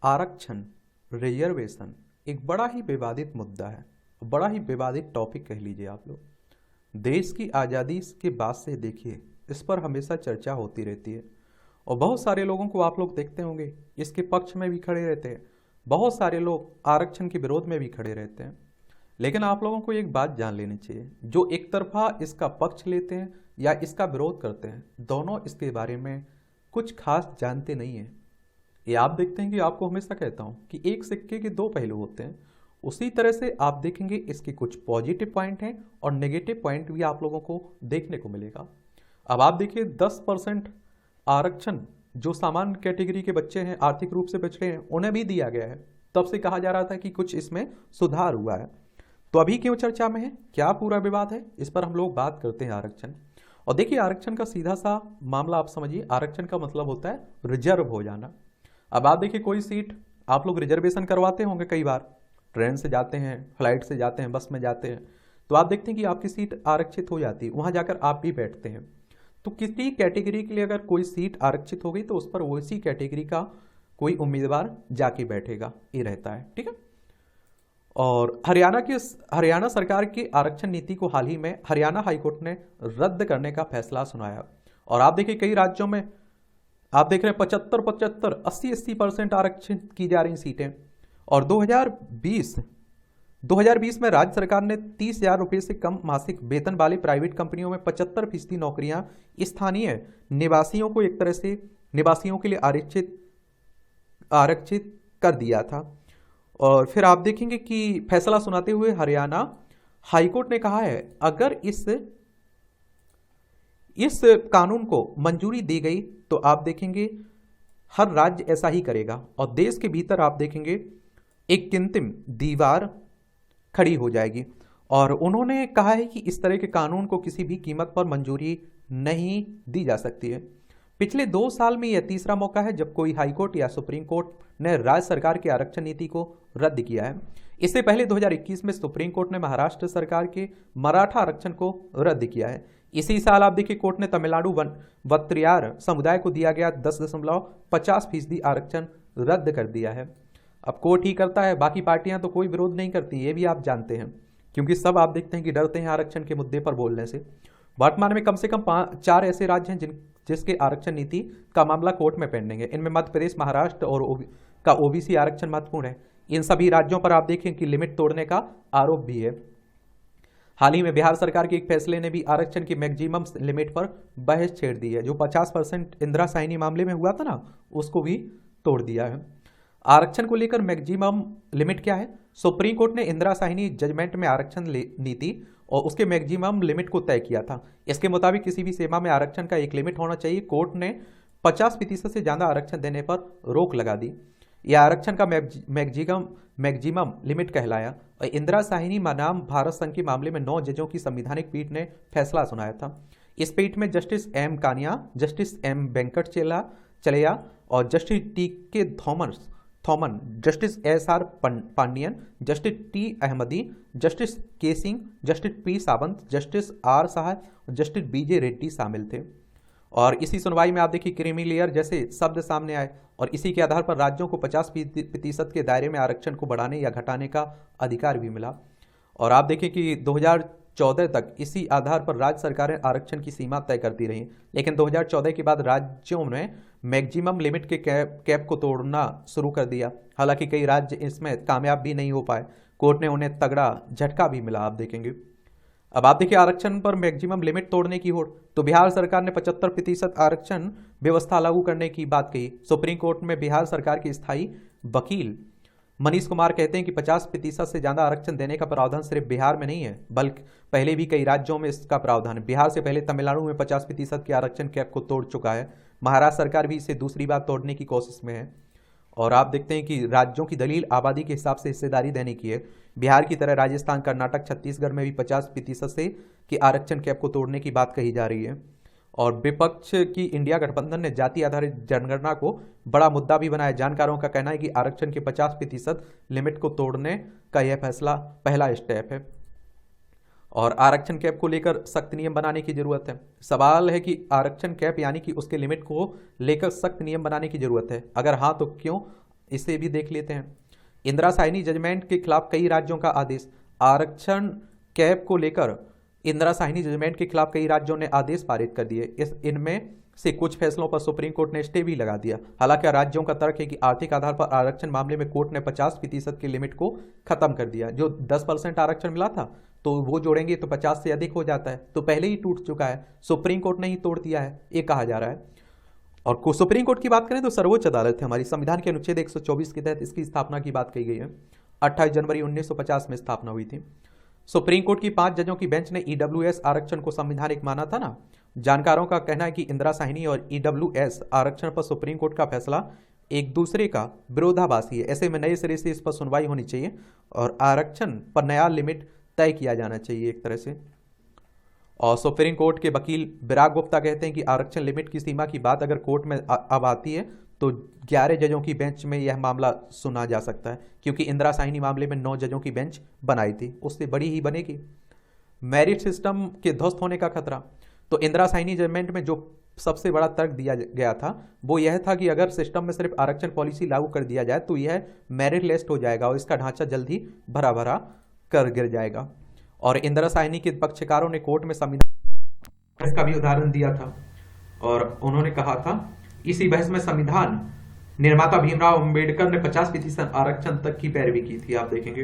आरक्षण, रिजर्वेशन एक बड़ा ही विवादित मुद्दा है, बड़ा ही विवादित टॉपिक कह लीजिए आप लोग। देश की आज़ादी के बाद से देखिए इस पर हमेशा चर्चा होती रहती है और बहुत सारे लोगों को आप लोग देखते होंगे इसके पक्ष में भी खड़े रहते हैं, बहुत सारे लोग आरक्षण के विरोध में भी खड़े रहते हैं। लेकिन आप लोगों को एक बात जान लेनी चाहिए, जो एक तरफा इसका पक्ष लेते हैं या इसका विरोध करते हैं, दोनों इसके बारे में कुछ खास जानते नहीं हैं। ये आप देखते हैं कि आपको हमेशा कहता हूं कि एक सिक्के के दो पहलू होते हैं। उसी तरह से आप देखेंगे इसके कुछ पॉजिटिव पॉइंट हैं और नेगेटिव पॉइंट भी आप लोगों को देखने को मिलेगा। अब आप देखिए 10% आरक्षण जो सामान्य कैटेगरी के बच्चे हैं, आर्थिक रूप से पिछड़े हैं, उन्हें भी दिया गया है। तब से कहा जा रहा था कि कुछ इसमें सुधार हुआ है, तो अभी क्यों चर्चा में है, क्या पूरा विवाद है, इस पर हम लोग बात करते हैं आरक्षण। और देखिए आरक्षण का सीधा सा मामला आप समझिए, आरक्षण का मतलब होता है रिजर्व हो जाना। अब आप देखिए कोई सीट आप लोग रिजर्वेशन करवाते होंगे, कई बार ट्रेन से जाते हैं, फ्लाइट से जाते हैं, बस में जाते हैं, तो आप देखते हैं कि आपकी सीट आरक्षित हो जाती है, वहां जाकर आप भी बैठते हैं। तो किसी कैटेगरी के लिए अगर कोई सीट आरक्षित हो गई तो उस पर वैसी कैटेगरी का कोई उम्मीदवार जाके बैठेगा, ये रहता है, ठीक है। और हरियाणा सरकार की आरक्षण नीति को हाल ही में हरियाणा हाईकोर्ट ने रद्द करने का फैसला सुनाया। और आप देखिए कई राज्यों में आप देख रहे हैं 75 80% आरक्षित की जा रही सीटें। और 2020 में राज्य सरकार ने 30,000 रुपये से कम मासिक वेतन वाली प्राइवेट कंपनियों में 75% नौकरियां स्थानीय निवासियों को एक तरह से निवासियों के लिए आरक्षित कर दिया था। और फिर आप देखेंगे कि फैसला सुनाते हुए हरियाणा हाईकोर्ट ने कहा है, अगर इस कानून को मंजूरी दी गई तो आप देखेंगे हर राज्य ऐसा ही करेगा और देश के भीतर आप देखेंगे एक कृत्रिम दीवार खड़ी हो जाएगी। और उन्होंने कहा है कि इस तरह के कानून को किसी भी कीमत पर मंजूरी नहीं दी जा सकती है। पिछले 2 साल में यह तीसरा मौका है जब कोई हाईकोर्ट या सुप्रीम कोर्ट ने राज्य सरकार की आरक्षण नीति को रद्द किया है। इससे पहले 2021 में सुप्रीम कोर्ट ने महाराष्ट्र सरकार के मराठा आरक्षण को रद्द किया है। इसी साल आप देखिए कोर्ट ने तमिलनाडु वत्रियार समुदाय को दिया गया 10.50% आरक्षण रद्द कर दिया है। अब कोर्ट ही करता है, बाकी पार्टियां तो कोई विरोध नहीं करती, ये भी आप जानते हैं, क्योंकि सब आप देखते हैं कि डरते हैं आरक्षण के मुद्दे पर बोलने से। वर्तमान में कम से कम 4 ऐसे राज्य हैं जिसके आरक्षण नीति का मामला कोर्ट में पेंडिंग है। इनमें मध्य प्रदेश, महाराष्ट्र और का ओबीसी आरक्षण महत्वपूर्ण है। इन सभी राज्यों पर आप देखें कि लिमिट तोड़ने का आरोप भी है। हाल ही में बिहार सरकार के एक फैसले ने भी आरक्षण की मैक्सिमम लिमिट पर बहस छेड़ दी है। जो 50% इंदिरा साहनी मामले में हुआ था ना, उसको भी तोड़ दिया है। आरक्षण को लेकर मैक्सिमम लिमिट क्या है? सुप्रीम कोर्ट ने इंदिरा साहनी जजमेंट में आरक्षण नीति और उसके मैक्सिमम लिमिट को तय किया था। इसके मुताबिक किसी भी सेवा में आरक्षण का एक लिमिट होना चाहिए। कोर्ट ने 50% से ज्यादा आरक्षण देने पर रोक लगा दी। यह आरक्षण का मैक्सिमम लिमिट कहलाया। और इंदिरा साहनी बनाम भारत संघ के मामले में 9 जजों की संवैधानिक पीठ ने फैसला सुनाया था। इस पीठ में justice M Kania, justice M Venkatachaliah और justice T K Thommen, justice S R Pandian, justice T Ahmadi, justice K Singh, justice P Sawant, justice R Shah और जस्टिस बीजे रेड्डी शामिल थे। और इसी सुनवाई में आप देखिए क्रीमी लेयर जैसे शब्द सामने आए और इसी के आधार पर राज्यों को 50% के दायरे में आरक्षण को बढ़ाने या घटाने का अधिकार भी मिला। और आप देखें कि 2014 तक इसी आधार पर राज्य सरकारें आरक्षण की सीमा तय करती रहीं, लेकिन 2014 के बाद राज्यों ने मैक्सिमम लिमिट के कैप को तोड़ना शुरू कर दिया। हालांकि कई राज्य इसमें कामयाब भी नहीं हो पाए, कोर्ट ने उन्हें तगड़ा झटका भी मिला, आप देखेंगे। अब आप देखिए आरक्षण पर मैक्सिमम लिमिट तोड़ने की होड़, तो बिहार सरकार ने 75% आरक्षण व्यवस्था लागू करने की बात कही। सुप्रीम कोर्ट में बिहार सरकार के स्थायी वकील मनीष कुमार कहते हैं कि 50% से ज्यादा आरक्षण देने का प्रावधान सिर्फ बिहार में नहीं है, बल्कि पहले भी कई राज्यों में इसका प्रावधान है। बिहार से पहले तमिलनाडु में 50% के आरक्षण कैप को तोड़ चुका है। महाराष्ट्र सरकार भी इसे दूसरी बार तोड़ने की कोशिश में है। और आप देखते हैं कि राज्यों की दलील आबादी के हिसाब से हिस्सेदारी देने की है। बिहार की तरह राजस्थान, कर्नाटक, छत्तीसगढ़ में भी 50% से कि आरक्षण कैप को तोड़ने की बात कही जा रही है। और विपक्ष की इंडिया गठबंधन ने जाति आधारित जनगणना को बड़ा मुद्दा भी बनाया। जानकारों का कहना है कि आरक्षण के 50% लिमिट को तोड़ने का यह फैसला पहला स्टेप है और आरक्षण कैप को लेकर सख्त नियम बनाने की जरूरत है। सवाल है कि आरक्षण कैप यानी कि उसके लिमिट को लेकर सख्त नियम बनाने की जरूरत है, अगर हाँ तो क्यों इसे भी देख लेते हैं। इंदिरा साहनी जजमेंट के खिलाफ कई राज्यों का आदेश। आरक्षण कैप को लेकर इंदिरा साहनी जजमेंट के खिलाफ कई राज्यों ने आदेश पारित कर दिए। इनमें से कुछ फैसलों पर सुप्रीम कोर्ट ने स्टे भी लगा दिया। हालांकि राज्यों का तर्क है कि आर्थिक आधार पर आरक्षण मामले में कोर्ट ने 50% की लिमिट को खत्म कर दिया। जो 10% आरक्षण मिला था तो वो जोड़ेंगे तो 50 से अधिक हो जाता है, तो पहले ही टूट चुका है, सुप्रीम कोर्ट ने ही तोड़ दिया है, ये कहा जा रहा है। और सुप्रीम कोर्ट की बात करें तो सर्वोच्च अदालत है हमारी। संविधान के अनुच्छेद 124 के तहत इसकी स्थापना की बात कही गई है। 28 जनवरी 1950 में स्थापना हुई थी। सुप्रीम कोर्ट की 5 जजों की बेंच ने ईडब्ल्यूएस आरक्षण को संवैधानिक माना था ना। जानकारों का कहना है कि इंदिरा साहनी और ईडब्ल्यूएस आरक्षण पर सुप्रीम कोर्ट का फैसला एक दूसरे का विरोधाभासी है। ऐसे में नए सिरे से इस पर सुनवाई होनी चाहिए और आरक्षण पर नया लिमिट तय किया जाना चाहिए एक तरह से। और सुप्रीम कोर्ट के वकील विराग गुप्ता कहते हैं कि आरक्षण लिमिट की सीमा की बात अगर कोर्ट में अब आती है तो 11 जजों की बेंच में यह मामला सुना जा सकता है, क्योंकि इंदिरा साहनी मामले में 9 जजों की बेंच बनाई थी, उससे बड़ी ही बनेगी। मेरिट सिस्टम के ध्वस्त होने का खतरा। तो इंदिरा साहनी जजमेंट में जो सबसे बड़ा तर्क दिया गया था वो यह था कि अगर सिस्टम में सिर्फ आरक्षण पॉलिसी लागू कर दिया जाए तो यह मेरिट लिस्ट हो जाएगा और इसका ढांचा जल्द ही भरा भरा कर गिर जाएगा। और इंदिरा साहनी के पक्षकारों ने कोर्ट में संविधान का भी उदाहरण दिया था और उन्होंने कहा था इसी बहस में संविधान निर्माता भीमराव अंबेडकर ने 50% आरक्षण तक की पैरवी की थी। आप देखेंगे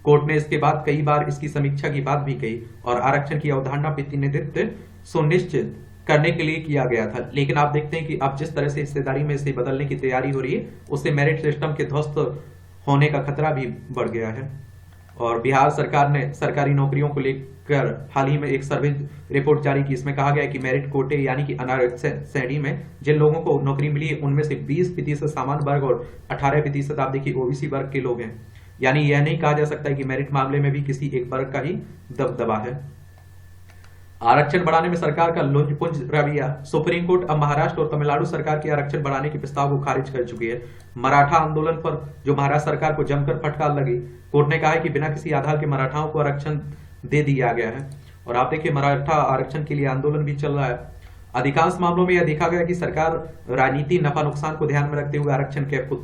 कोर्ट ने इसके बाद कई बार इसकी समीक्षा की बात भी कही और आरक्षण की अवधारणा प्रतिनिधित्व सुनिश्चित करने के लिए किया गया था। लेकिन आप देखते हैं कि अब जिस तरह से हिस्सेदारी में इसे बदलने की तैयारी हो रही है उससे मेरिट सिस्टम के ध्वस्त होने का खतरा भी बढ़ गया है। और बिहार सरकार ने सरकारी नौकरियों को लेकर हाल ही में एक सर्वे रिपोर्ट जारी की। इसमें कहा गया है कि मेरिट कोटे यानी कि अनारक्षित श्रेणी में जिन लोगों को नौकरी मिली है उनमें से 20% सामान्य वर्ग और 18% आप देखिए ओबीसी वर्ग के लोग हैं। यानी यह नहीं कहा जा सकता है कि मेरिट मामले में भी किसी एक वर्ग का ही दबदबा है। आरक्षण बढ़ाने में सरकार का लुंज-पुंज रवैया। सुप्रीम कोर्ट अब महाराष्ट्र और तमिलनाडु सरकार के आरक्षण बढ़ाने के प्रस्ताव को खारिज कर चुकी है। मराठा आंदोलन पर जो महाराष्ट्र सरकार को जमकर फटकार लगी, कोर्ट ने कहा है कि बिना किसी आधार के मराठाओं को आरक्षण दे दिया गया है। और आप देखिए मराठा आरक्षण के लिए आंदोलन भी चल रहा है। अधिकांश मामलों में यह देखा गया कि सरकार राजनीति नफा नुकसान को ध्यान में रखते हुए आरक्षण कैप को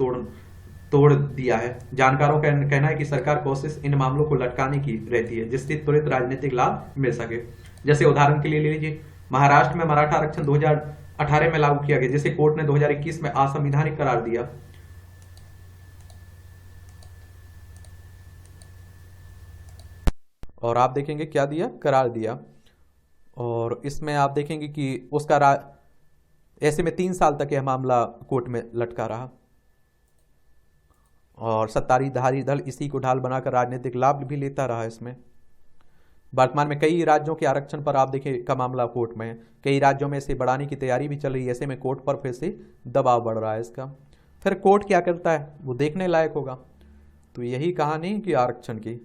तोड़ दिया है। जानकारों का कहना है कि सरकार कोशिश इन मामलों को लटकाने की रहती है जिससे त्वरित राजनीतिक लाभ मिल सके। जैसे उदाहरण के लिए ले लीजिए महाराष्ट्र में मराठा आरक्षण 2018 में लागू किया गया जिसे कोर्ट ने 2021 में असंवैधानिक करार दिया। और आप देखेंगे क्या दिया, करार दिया। और इसमें आप देखेंगे कि उसका ऐसे में 3 साल तक यह मामला कोर्ट में लटका रहा और सत्ताधारी दल इसी को ढाल बनाकर राजनीतिक लाभ भी लेता रहा। इसमें वर्तमान में कई राज्यों के आरक्षण पर आप देखिए का मामला कोर्ट में है। कई राज्यों में इसे बढ़ाने की तैयारी भी चल रही है। ऐसे में कोर्ट पर फिर से दबाव बढ़ रहा है इसका। फिर कोर्ट क्या करता है वो देखने लायक होगा। तो यही कहानी कि आरक्षण की।